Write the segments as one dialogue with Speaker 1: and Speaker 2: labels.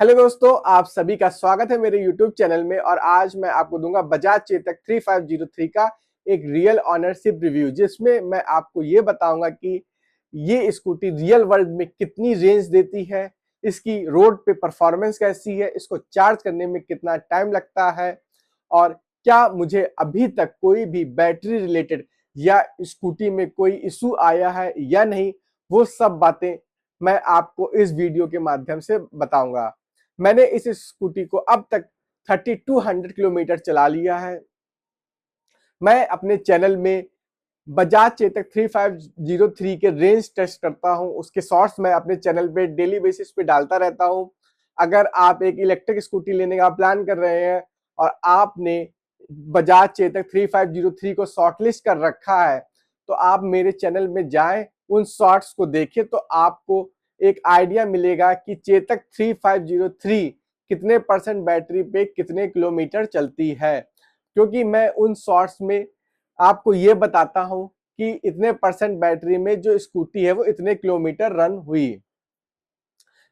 Speaker 1: Hello दोस्तों, आप सभी का स्वागत है मेरे YouTube चैनल में। और आज मैं आपको दूंगा बजाज चेतक 3503 का एक रियल ऑनरशिप रिव्यू, जिसमें मैं आपको ये बताऊंगा कि ये स्कूटी रियल वर्ल्ड में कितनी रेंज देती है, इसकी रोड पे परफॉर्मेंस कैसी है, इसको चार्ज करने में कितना टाइम लगता है, और क्या मुझे अभी तक कोई भी बैटरी रिलेटेड या स्कूटी में कोई इशू आया है या नहीं। वो सब बातें मैं आपको इस वीडियो के माध्यम से बताऊंगा। मैंने इस स्कूटी को अब तक 3200 किलोमीटर चला लिया है। मैं अपने चैनल में बजाज चेतक 3503 के रेंज टेस्ट करता हूं, उसके शॉर्ट्स मैं अपने चैनल पे डेली बेसिस पे डालता रहता हूं। अगर आप एक इलेक्ट्रिक स्कूटी लेने का प्लान कर रहे हैं और आपने बजाज चेतक 3503 को शॉर्टलिस्ट कर रखा है, तो आप मेरे चैनल में जाएं, उन शॉर्ट्स को देखें, तो आपको एक आइडिया मिलेगा कि चेतक 3503 कितने परसेंट बैटरी पे कितने किलोमीटर चलती है। क्योंकि मैं उन शॉर्ट्स में आपको ये बताता हूं कि इतने परसेंट बैटरी में जो स्कूटी है वो इतने किलोमीटर रन हुई।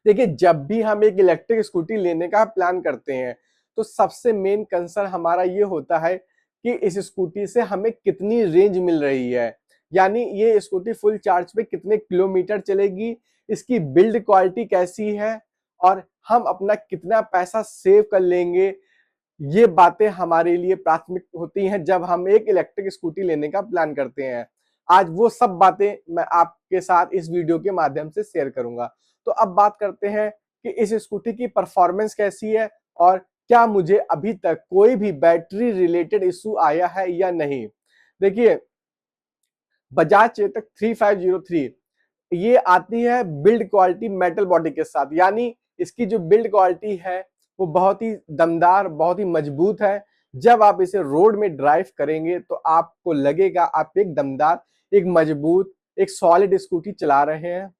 Speaker 1: देखिए, जब भी हम एक इलेक्ट्रिक स्कूटी लेने का प्लान करते हैं तो सबसे मेन कंसर्न हमारा ये होता है कि इस स्कूटी से हमें कितनी रेंज मिल रही है, यानी ये स्कूटी फुल चार्ज पे कितने किलोमीटर चलेगी, इसकी बिल्ड क्वालिटी कैसी है, और हम अपना कितना पैसा सेव कर लेंगे। ये बातें हमारे लिए प्राथमिक होती हैं जब हम एक इलेक्ट्रिक स्कूटी लेने का प्लान करते हैं। आज वो सब बातें मैं आपके साथ इस वीडियो के माध्यम से शेयर करूंगा। तो अब बात करते हैं कि इस स्कूटी की परफॉर्मेंस कैसी है और क्या मुझे अभी तक कोई भी बैटरी रिलेटेड इशू आया है या नहीं। देखिए, बजाज चेतक 3503 ये आती है बिल्ड क्वालिटी मेटल बॉडी के साथ, यानी इसकी जो बिल्ड क्वालिटी है वो बहुत ही दमदार, बहुत ही मजबूत है। जब आप इसे रोड में ड्राइव करेंगे तो आपको लगेगा आप एक दमदार, एक मजबूत, एक सॉलिड स्कूटी चला रहे हैं।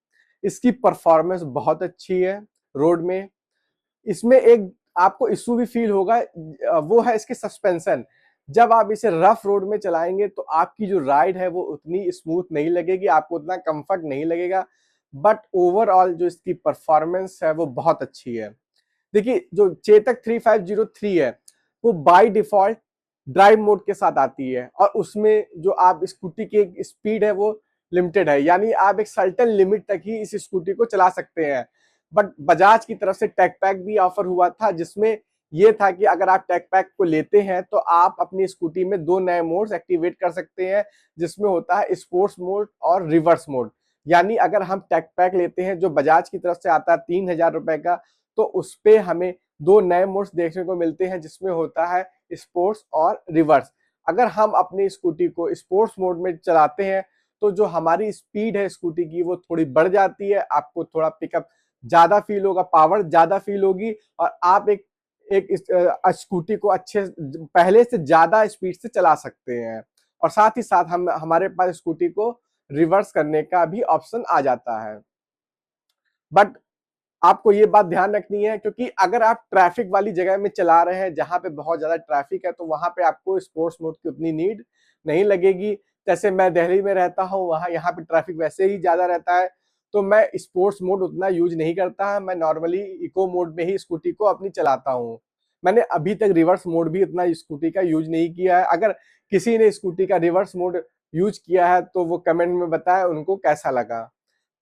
Speaker 1: इसकी परफॉर्मेंस बहुत अच्छी है रोड में। इसमें एक आपको इशू भी फील होगा, वो है इसके सस्पेंशन। जब आप इसे रफ रोड में चलाएंगे तो आपकी जो राइड है वो उतनी स्मूथ नहीं लगेगी, आपको उतना कंफर्ट नहीं लगेगा। बट ओवरऑल जो इसकी परफॉर्मेंस है वो बहुत अच्छी है। देखिए, जो चेतक 3503 है वो बाय डिफॉल्ट ड्राइव मोड के साथ आती है, और उसमें जो आप स्कूटी की स्पीड है वो लिमिटेड है, यानी आप एक सर्टेन लिमिट तक ही इस स्कूटी को चला सकते हैं। बट बजाज की तरफ से टेक पैक भी ऑफर हुआ था, जिसमें ये था कि अगर आप टेक पैक को लेते हैं तो आप अपनी स्कूटी में दो नए मोड्स एक्टिवेट कर सकते हैं, जिसमें होता है स्पोर्ट्स मोड और रिवर्स मोड। यानी अगर हम टेक पैक लेते हैं जो बजाज की तरफ से आता है 3000 रुपए का, तो उस पे हमें दो नए मोड्स देखने को मिलते हैं, जिसमें होता है स्पोर्ट्स और रिवर्स। अगर हम अपनी स्कूटी को स्पोर्ट्स मोड में चलाते हैं तो जो हमारी स्पीड है स्कूटी की वो थोड़ी बढ़ जाती है, आपको थोड़ा पिकअप ज्यादा फील होगा, पावर ज्यादा फील होगी, और आप एक एक स्कूटी को अच्छे पहले से ज्यादा स्पीड से चला सकते हैं। और साथ ही साथ हम हमारे पास स्कूटी को रिवर्स करने का भी ऑप्शन आ जाता है। बट आपको ये बात ध्यान रखनी है, क्योंकि अगर आप ट्रैफिक वाली जगह में चला रहे हैं जहां पे बहुत ज्यादा ट्रैफिक है, तो वहां पे आपको स्पोर्ट्स मोड की उतनी नीड नहीं लगेगी। जैसे मैं दिल्ली में रहता हूं, वहां यहाँ पे ट्रैफिक वैसे ही ज्यादा रहता है, तो मैं स्पोर्ट्स मोड उतना यूज नहीं करता है। मैं नॉर्मली इको मोड में ही स्कूटी को अपनी चलाता हूँ। मैंने अभी तक रिवर्स मोड भी इतना स्कूटी का यूज नहीं किया है। अगर किसी ने स्कूटी का रिवर्स मोड यूज किया है तो वो कमेंट में बताए उनको कैसा लगा।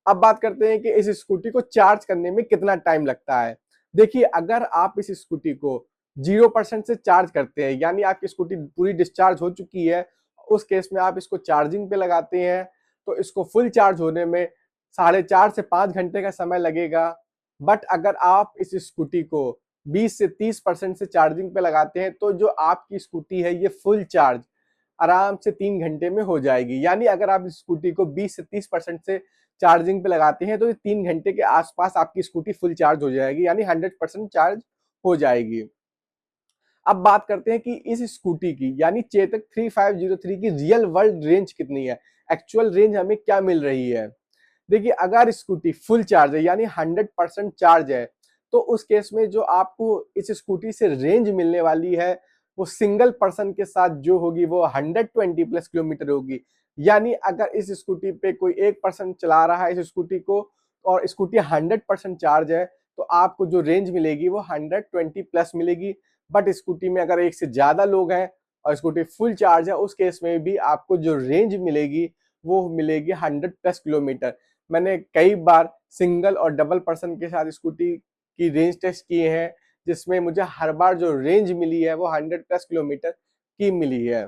Speaker 1: अब बात करते हैं कि इस स्कूटी को चार्ज करने में कितना टाइम लगता है। देखिए, अगर आप इस स्कूटी को 0% से चार्ज करते हैं, यानी आपकी स्कूटी पूरी डिस्चार्ज हो चुकी है, उस केस में आप इसको चार्जिंग पे लगाते हैं, तो इसको फुल चार्ज होने में 4.5 से 5 घंटे का समय लगेगा। बट अगर आप इस स्कूटी को 20 से 30% से चार्जिंग पे लगाते हैं, तो जो आपकी स्कूटी है ये फुल चार्ज आराम से 3 घंटे में हो जाएगी। यानी अगर आप स्कूटी को 20 से 30% से चार्जिंग पे लगाते हैं तो 3 घंटे के आसपास आपकी स्कूटी फुल चार्ज हो जाएगी, यानी 100% चार्ज हो जाएगी। अब बात करते हैं कि इस स्कूटी की, यानी चेतक 3503 की रियल वर्ल्ड रेंज कितनी है, एक्चुअल रेंज हमें क्या मिल रही है। देखिए, अगर स्कूटी फुल चार्ज है यानी 100% चार्ज है, तो उस केस में जो आपको इस स्कूटी से रेंज मिलने वाली है वो सिंगल पर्सन के साथ जो होगी वो 120 प्लस किलोमीटर होगी। यानी अगर इस स्कूटी पे कोई एक पर्सन चला रहा है इस स्कूटी को और स्कूटी 100% चार्ज है, तो आपको जो रेंज मिलेगी वो 120 प्लस मिलेगी। बट स्कूटी में अगर एक से ज्यादा लोग हैं और स्कूटी फुल चार्ज है, उस केस में भी आपको जो रेंज मिलेगी वो मिलेगी 100 प्लस किलोमीटर। मैंने कई बार सिंगल और डबल पर्सन के साथ स्कूटी की रेंज टेस्ट किए हैं, जिसमें मुझे हर बार जो रेंज मिली है वो 100 प्लस किलोमीटर की मिली है।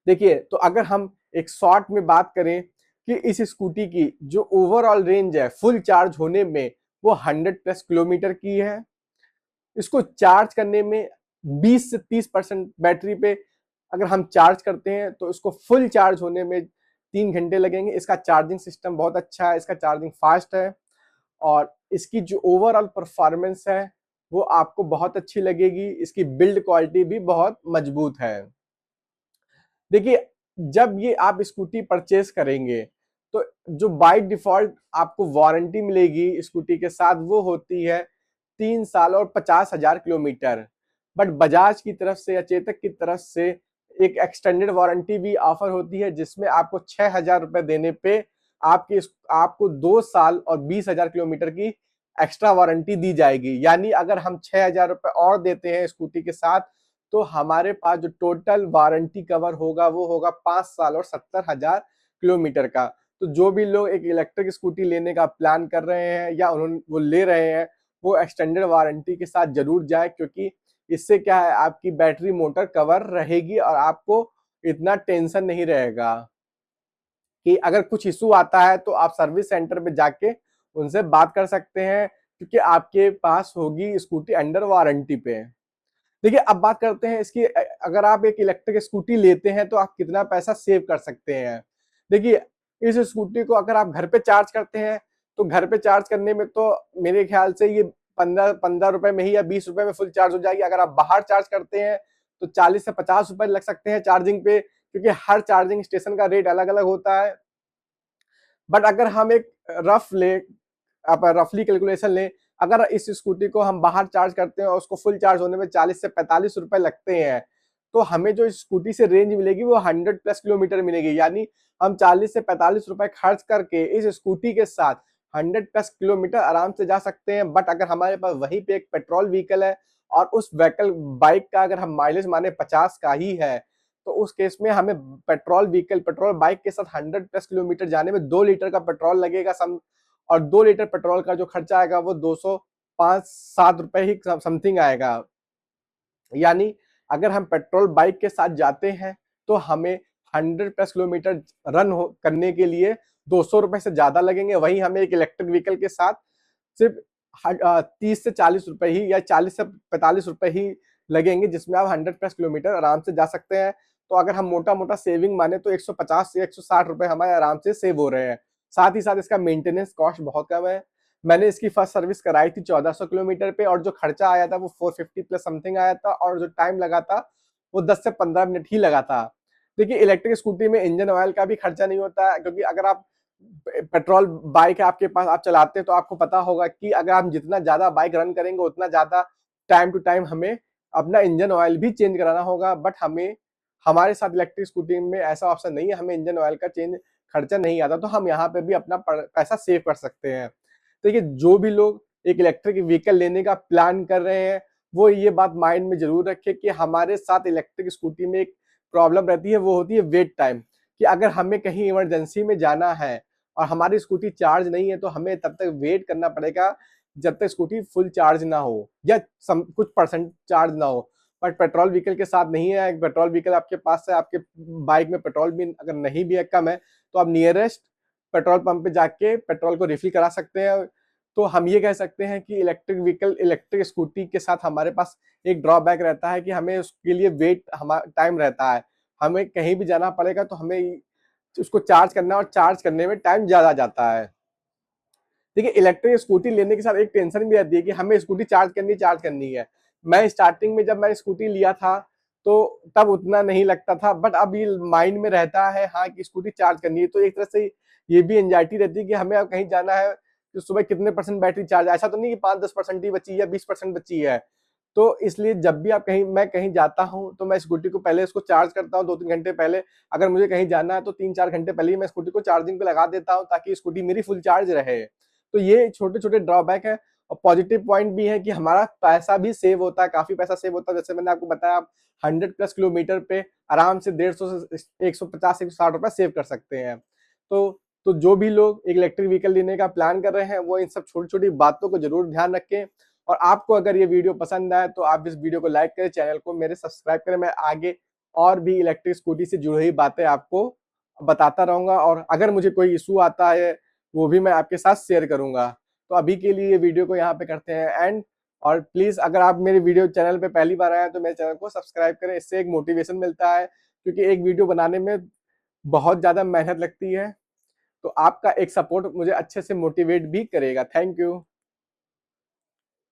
Speaker 1: देखिए, तो अगर हम एक शॉर्ट में बात करें कि इस स्कूटी की जो ओवरऑल रेंज है फुल चार्ज होने में वो 100 प्लस किलोमीटर की है। इसको चार्ज करने में 20 से 30% बैटरी पे अगर हम चार्ज करते हैं तो इसको फुल चार्ज होने में 3 घंटे लगेंगे। इसका चार्जिंग सिस्टम बहुत अच्छा है, इसका चार्जिंग फास्ट है और इसकी जो ओवरऑल परफॉर्मेंस है वो आपको बहुत अच्छी लगेगी। इसकी बिल्ड क्वालिटी भी बहुत मजबूत है। देखिए, जब ये आप स्कूटी परचेज करेंगे तो जो बाय डिफॉल्ट आपको वारंटी मिलेगी स्कूटी के साथ वो होती है 3 साल और 50,000 किलोमीटर। बट बजाज की तरफ से या चेतक की तरफ से एक एक्सटेंडेड वारंटी भी ऑफर होती है, जिसमें आपको 6,000 रुपए देने पे आपको 2 साल और 20,000 किलोमीटर की एक्स्ट्रा वारंटी दी जाएगी। यानी अगर हम 6,000 रुपए और देते हैं स्कूटी के साथ तो हमारे पास जो टोटल वारंटी कवर होगा वो होगा 5 साल और 70,000 किलोमीटर का। तो जो भी लोग एक इलेक्ट्रिक स्कूटी लेने का प्लान कर रहे हैं या उन्होंने वो ले रहे हैं, वो एक्सटेंडेड वारंटी के साथ जरूर जाए, क्योंकि इससे क्या है आपकी बैटरी मोटर कवर रहेगी और आपको इतना टेंशन नहीं रहेगा कि अगर कुछ इशू आता है तो आप सर्विस सेंटर पे जाके उनसे बात कर सकते हैं, क्योंकि आपके पास होगी स्कूटी अंडर वारंटी पे। देखिए, अब बात करते हैं इसकी अगर आप एक इलेक्ट्रिक स्कूटी लेते हैं तो आप कितना पैसा सेव कर सकते हैं। देखिए, इस स्कूटी को अगर आप घर पे चार्ज करते हैं तो घर पे चार्ज करने में तो मेरे ख्याल से ये 15 रुपए में ही या 20 रुपए में फुल चार्ज हो जाएगी। अगर आप बाहर चार्ज करते हैं तो 40 से 50 रुपए लग सकते हैं चार्जिंग पे, क्योंकि हर चार्जिंग स्टेशन का रेट अलग अलग होता है। बट अगर हम एक आप रफली कैलकुलेशन लें, अगर इस स्कूटी को हम बाहर चार्ज करते हैं और उसको फुल चार्ज होने में 40 से 45 रुपए लगते हैं, तो हमें जो इस स्कूटी से रेंज मिलेगी वो 100 प्लस किलोमीटर मिलेगी। यानी हम 40 से 45 रुपए खर्च करके इस स्कूटी के साथ 100 प्लस किलोमीटर आराम से जा सकते हैं। बट अगर हमारे पास वहीं पे एक पेट्रोल व्हीकल है और उस व्हीकल बाइक का अगर हम माइलेज माने 50 का ही है, तो उस केस में हमें पेट्रोल बाइक के साथ 100 प्लस किलोमीटर जाने में 2 लीटर का पेट्रोल लगेगा और 2 लीटर पेट्रोल का जो खर्चा आएगा वो 205-7 रुपए ही समथिंग आएगा। यानी अगर हम पेट्रोल बाइक के साथ जाते हैं तो हमें 100 प्लस किलोमीटर करने के लिए 200 रुपए से ज्यादा लगेंगे। वहीं हमें एक इलेक्ट्रिक व्हीकल के साथ सिर्फ 30 से 40 रुपए ही या 40 से 45 रुपए ही लगेंगे, जिसमें आप 100 प्लस किलोमीटर आराम से जा सकते हैं। तो अगर हम मोटा मोटा सेविंग माने तो 150 से 160 रुपए हमारे आराम से सेव हो रहे हैं। साथ ही साथ इसका मेंटेनेंस कॉस्ट बहुत कम है। मैंने इसकी फर्स्ट सर्विस कराई थी 1400 किलोमीटर पे और जो खर्चा आया था वो 450 प्लस समथिंग आया था और जो टाइम लगा था वो 10 से 15 मिनट ही लगा था। देखिए, इलेक्ट्रिक स्कूटी में इंजन ऑयल का भी खर्चा नहीं होता है, क्योंकि अगर आप पेट्रोल बाइक है आपके पास, आप चलाते हैं तो आपको पता होगा कि अगर हम जितना ज्यादा बाइक रन करेंगे उतना ज्यादा टाइम टू टाइम हमें अपना इंजन ऑयल भी चेंज कराना होगा। बट हमारे साथ इलेक्ट्रिक स्कूटी में ऐसा ऑप्शन नहीं है, हमें इंजन ऑयल का चेंज खर्चा नहीं आता, तो हम यहाँ पे भी अपना पैसा सेव कर सकते हैं। देखिए, जो भी लोग एक इलेक्ट्रिक व्हीकल लेने का प्लान कर रहे हैं वो ये बात माइंड में जरूर रखें कि हमारे साथ इलेक्ट्रिक स्कूटी में एक प्रॉब्लम रहती है, वो होती है वेट टाइम। कि अगर हमें कहीं इमरजेंसी में जाना है और हमारी स्कूटी चार्ज नहीं है तो हमें तब तक वेट करना पड़ेगा जब तक स्कूटी फुल चार्ज ना हो या कुछ परसेंट चार्ज ना हो। बट पेट्रोल व्हीकल के साथ नहीं है। पेट्रोल व्हीकल आपके पास है, आपके बाइक में पेट्रोल भी अगर नहीं भी है, कम है, तो आप नियरेस्ट पेट्रोल पंप पे जाके पेट्रोल को रिफिल करा सकते हैं। तो हम ये कह सकते हैं कि इलेक्ट्रिक स्कूटी के साथ हमारे पास एक ड्रॉबैक रहता है कि हमें उसके लिए वेट टाइम रहता है। हमें कहीं भी जाना पड़ेगा तो हमें उसको चार्ज करना और चार्ज करने में टाइम ज्यादा जाता है। देखिए, इलेक्ट्रिक स्कूटी लेने के साथ एक टेंशन भी रहती है कि हमें स्कूटी चार्ज करनी है। मैं स्टार्टिंग में जब मैंने स्कूटी लिया था तो तब उतना नहीं लगता था, बट अब ये माइंड में रहता है हाँ कि स्कूटी चार्ज करनी है। तो एक तरह से ये भी एंजाइटी रहती है कि हमें अब कहीं जाना है तो सुबह कितने परसेंट बैटरी चार्ज है। ऐसा तो नहीं कि 5-10% ही बची है या 20% बची है। तो इसलिए जब भी मैं कहीं जाता हूँ तो मैं स्कूटी को पहले इसको चार्ज करता हूँ 2-3 घंटे पहले। अगर मुझे कहीं जाना है तो 3-4 घंटे पहले ही मैं स्कूटी को चार्जिंग पे लगा देता हूँ ताकि स्कूटी मेरी फुल चार्ज रहे। तो ये छोटे छोटे ड्रॉबैक है। और पॉजिटिव पॉइंट भी है कि हमारा पैसा भी सेव होता है, काफी पैसा सेव होता है। जैसे मैंने आपको बताया, आप 100+ किलोमीटर पे आराम से 150 से 150 160 रुपए सेव कर सकते हैं। तो जो भी लोग एक इलेक्ट्रिक व्हीकल लेने का प्लान कर रहे हैं, वो इन सब छोटी छोटी बातों को जरूर ध्यान रखें। और आपको अगर ये वीडियो पसंद आए तो आप इस वीडियो को लाइक करें, चैनल को मेरे सब्सक्राइब करें। मैं आगे और भी इलेक्ट्रिक स्कूटी से जुड़ी हुई बातें आपको बताता रहूंगा, और अगर मुझे कोई इशू आता है वो भी मैं आपके साथ शेयर करूंगा। तो अभी के लिए ये वीडियो को यहाँ पे करते हैं एंड। और प्लीज अगर आप मेरे वीडियो चैनल पे पहली बार आए हैं तो मेरे चैनल को सब्सक्राइब करें, इससे एक मोटिवेशन मिलता है, क्योंकि एक वीडियो बनाने में बहुत ज्यादा मेहनत लगती है। तो आपका एक सपोर्ट मुझे अच्छे से मोटिवेट भी करेगा। Thank you.